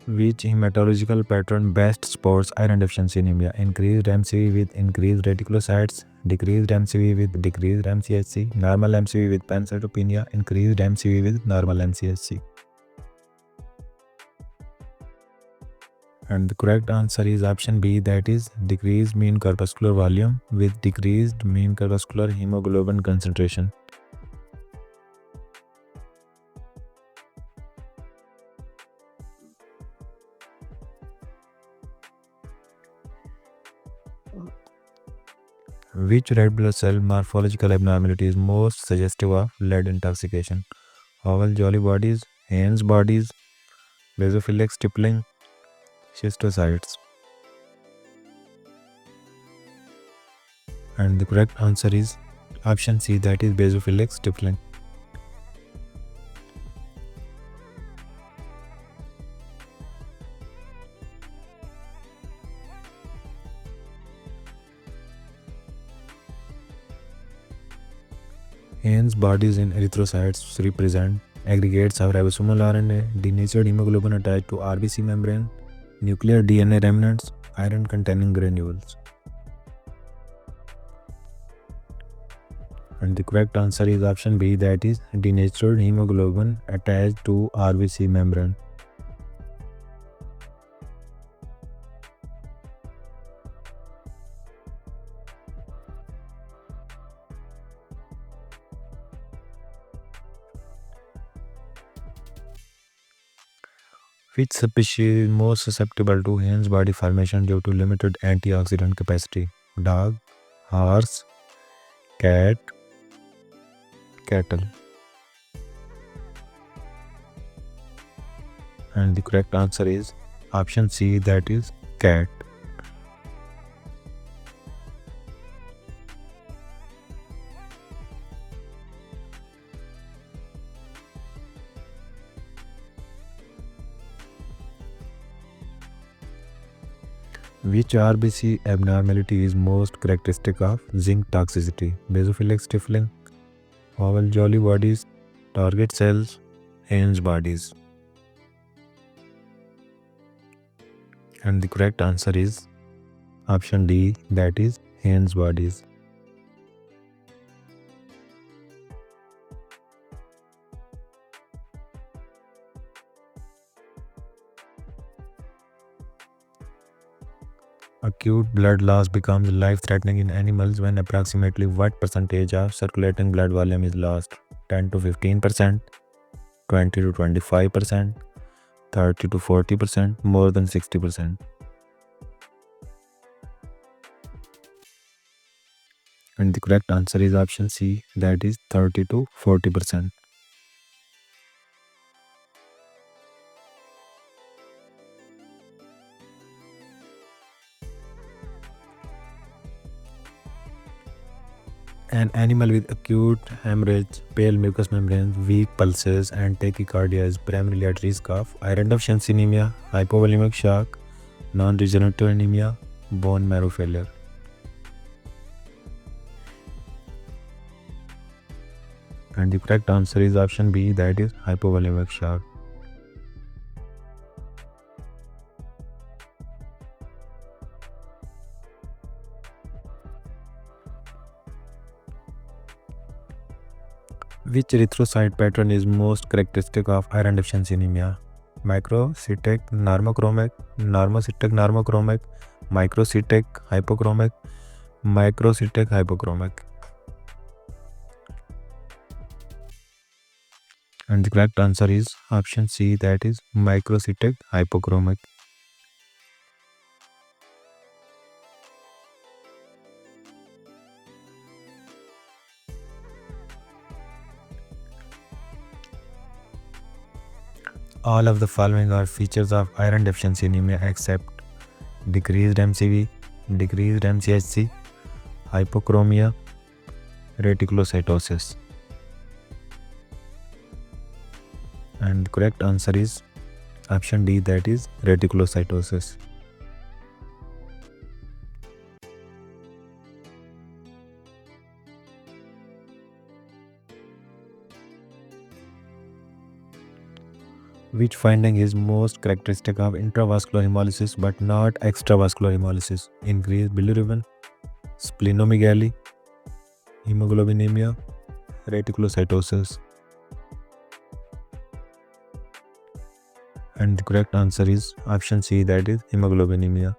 Which hematological pattern best supports iron deficiency anemia? Increased MCV with increased reticulocytes, decreased MCV with decreased MCHC, normal MCV with pancytopenia, increased MCV with normal MCHC. And the correct answer is option B, that is decreased mean corpuscular volume with decreased mean corpuscular hemoglobin concentration. Which red blood cell morphological abnormality is most suggestive of lead intoxication? Howell Jolly bodies, Haynes bodies, basophilic stippling, schistocytes. And the correct answer is option C, that is basophilic stippling. Haynes bodies in erythrocytes represent aggregates of ribosomal RNA, denatured hemoglobin attached to RBC membrane, nuclear DNA remnants, iron containing granules. And the correct answer is option B, that is denatured hemoglobin attached to RBC membrane. Which species is most susceptible to Haynes body formation due to limited antioxidant capacity? Dog, horse, cat, cattle. And the correct answer is option C, that is cat. Which RBC abnormality is most characteristic of zinc toxicity? Basophilic stiffling, Howell Jolly bodies, target cells, Haynes bodies. And the correct answer is option D, that is Haynes bodies. Acute blood loss becomes life-threatening in animals when approximately what percentage of circulating blood volume is lost? 10 to 15%, 20 to 25%, 30 to 40%, more than 60%. And the correct answer is option C, that is 30 to 40%. An animal with acute hemorrhage, pale mucous membranes, weak pulses, and tachycardia is primarily at risk of iron deficiency anemia, hypovolemic shock, non-regenerative anemia, bone marrow failure. And the correct answer is option B, that is hypovolemic shock. Which erythrocyte pattern is most characteristic of iron deficiency anemia? Microcytic normochromic, normocytic normochromic, microcytic hypochromic, microcytic hypochromic. And the correct answer is option C, that is microcytic hypochromic. All of the following are features of iron deficiency anemia except decreased MCV, decreased MCHC, hypochromia, reticulocytosis. And the correct answer is option D, that is reticulocytosis. Which finding is most characteristic of intravascular hemolysis but not extravascular hemolysis? Increased bilirubin, splenomegaly, hemoglobinemia, reticulocytosis. And the correct answer is option C, that is hemoglobinemia.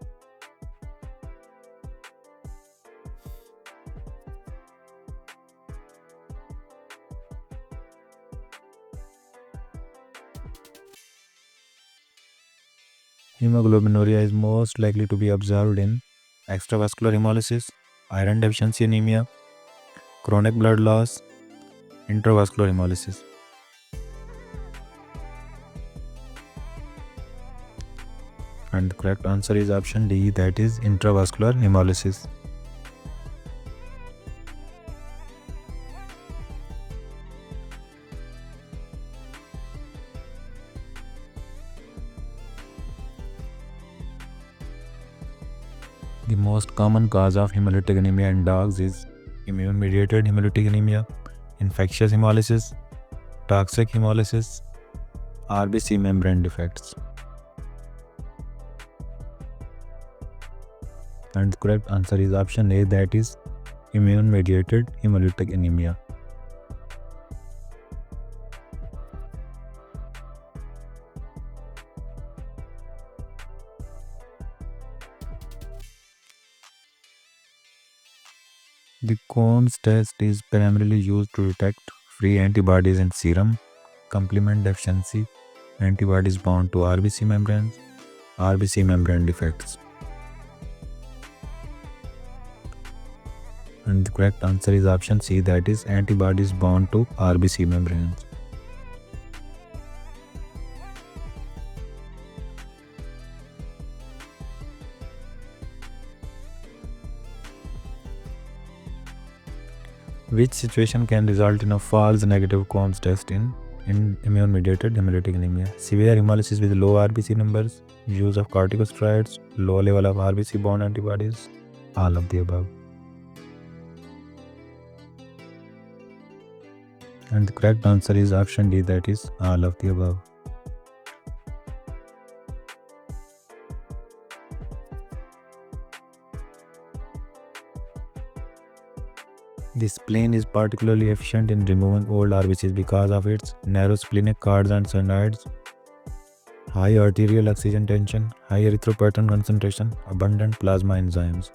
Hemoglobinuria is most likely to be observed in extravascular hemolysis, iron deficiency anemia, chronic blood loss, intravascular hemolysis. And the correct answer is option D, that is intravascular hemolysis. The most common cause of hemolytic anemia in dogs is immune-mediated hemolytic anemia, infectious hemolysis, toxic hemolysis, RBC membrane defects. And the correct answer is option A, that is immune-mediated hemolytic anemia. The Coombs test is primarily used to detect free antibodies in serum, complement deficiency, antibodies bound to RBC membranes, RBC membrane defects. And the correct answer is option C, that is antibodies bound to RBC membranes. Which situation can result in a false negative Coombs test in immune-mediated hemolytic anemia? Severe hemolysis with low RBC numbers, use of corticosteroids, low level of RBC bound antibodies, all of the above. And the correct answer is option D, that is all of the above. The spleen is particularly efficient in removing old RBCs because of its narrow splenic cords and sphenoids, high arterial oxygen tension, high erythropoietin concentration, abundant plasma enzymes.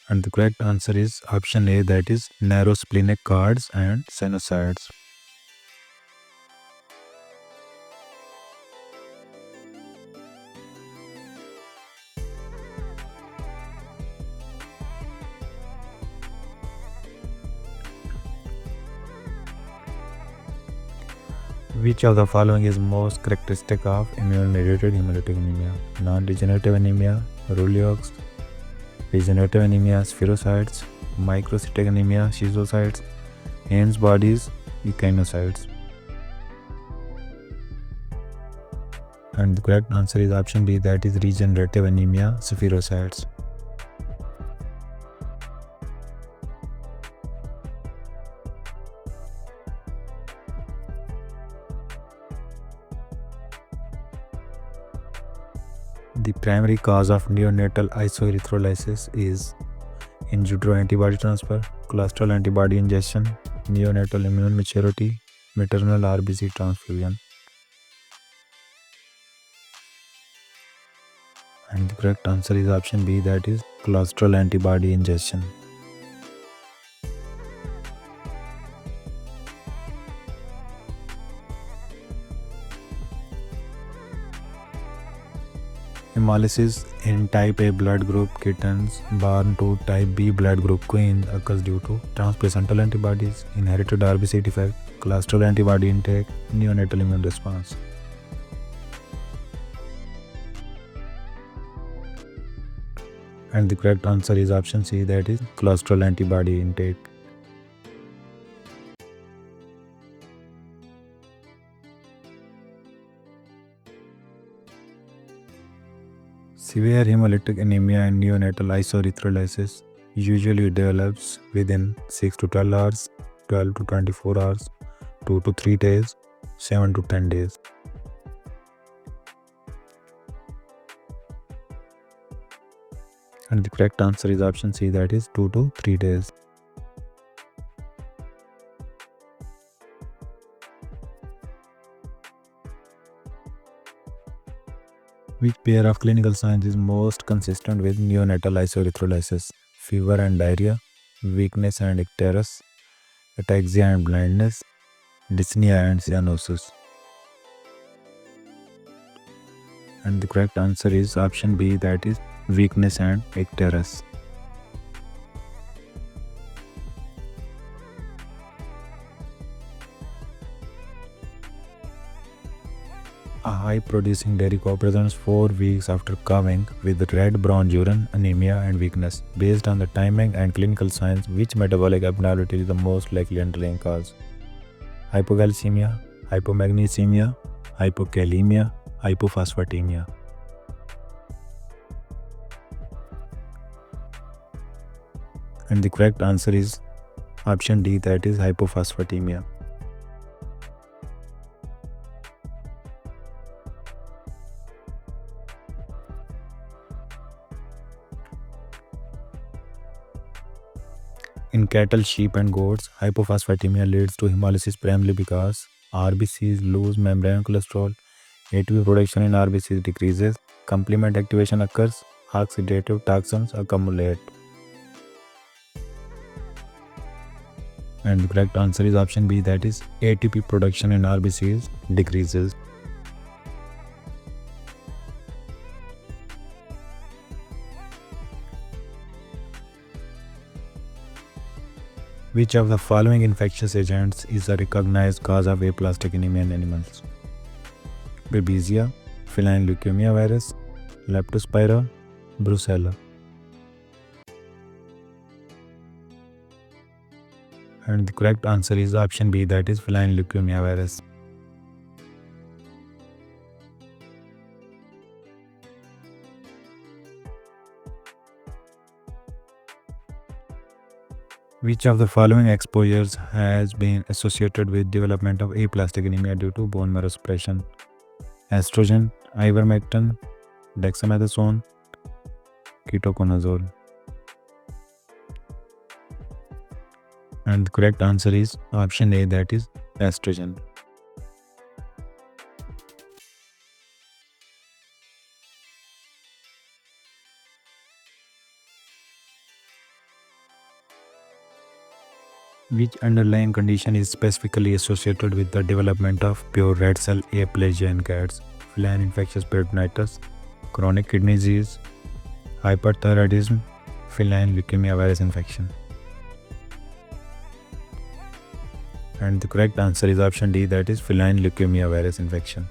And the correct answer is option A, that is narrow splenic cords and sinusoids. Which of the following is most characteristic of immune-mediated hemolytic anemia? Non-regenerative anemia, Rouleaux, regenerative anemia, spherocytes, microcytic anemia, schizocytes, Haines bodies, echinocytes. And the correct answer is option B, that is regenerative anemia, spherocytes. The primary cause of neonatal isoerythrolysis is in utero antibody transfer, cholesterol antibody ingestion, neonatal immune maturity, maternal RBC transfusion. And the correct answer is option B, that is cholesterol antibody ingestion. Hemolysis in type A blood group kittens born to type B blood group queens occurs due to transplacental antibodies, inherited RBC defect, cholesterol antibody intake, neonatal immune response. And the correct answer is option C, that is cholesterol antibody intake. Severe hemolytic anemia and neonatal isoerythrolysis usually develops within 6 to 12 hours, 12 to 24 hours, 2 to 3 days, 7 to 10 days. And the correct answer is option C, that is 2 to 3 days. Which pair of clinical signs is most consistent with neonatal isoerythrolysis? Fever and diarrhea, weakness and icterus, ataxia and blindness, dyspnea and cyanosis. And the correct answer is option B, that is weakness and icterus. A high-producing dairy cow presents 4 weeks after calving with red-brown urine, anemia, and weakness. Based on the timing and clinical signs, which metabolic abnormality is the most likely underlying cause? Hypoglycemia, hypomagnesemia, hypokalemia, hypophosphatemia. And the correct answer is option D, that is hypophosphatemia. In cattle, sheep, and goats, hypophosphatemia leads to hemolysis primarily because RBCs lose membrane cholesterol, ATP production in RBCs decreases, complement activation occurs, oxidative toxins accumulate. And the correct answer is option B, that is ATP production in RBCs decreases. Which of the following infectious agents is a recognized cause of aplastic anemia in animals? Babesia, feline leukemia virus, Leptospira, Brucella. And the correct answer is option B, that is feline leukemia virus. Which of the following exposures has been associated with development of aplastic anemia due to bone marrow suppression? Estrogen, ivermectin, dexamethasone, ketoconazole. And the correct answer is option A, that is estrogen. Which underlying condition is specifically associated with the development of pure red cell aplasia in cats? Feline infectious peritonitis, chronic kidney disease, hyperthyroidism, feline leukemia virus infection. And the correct answer is option D, that is feline leukemia virus infection.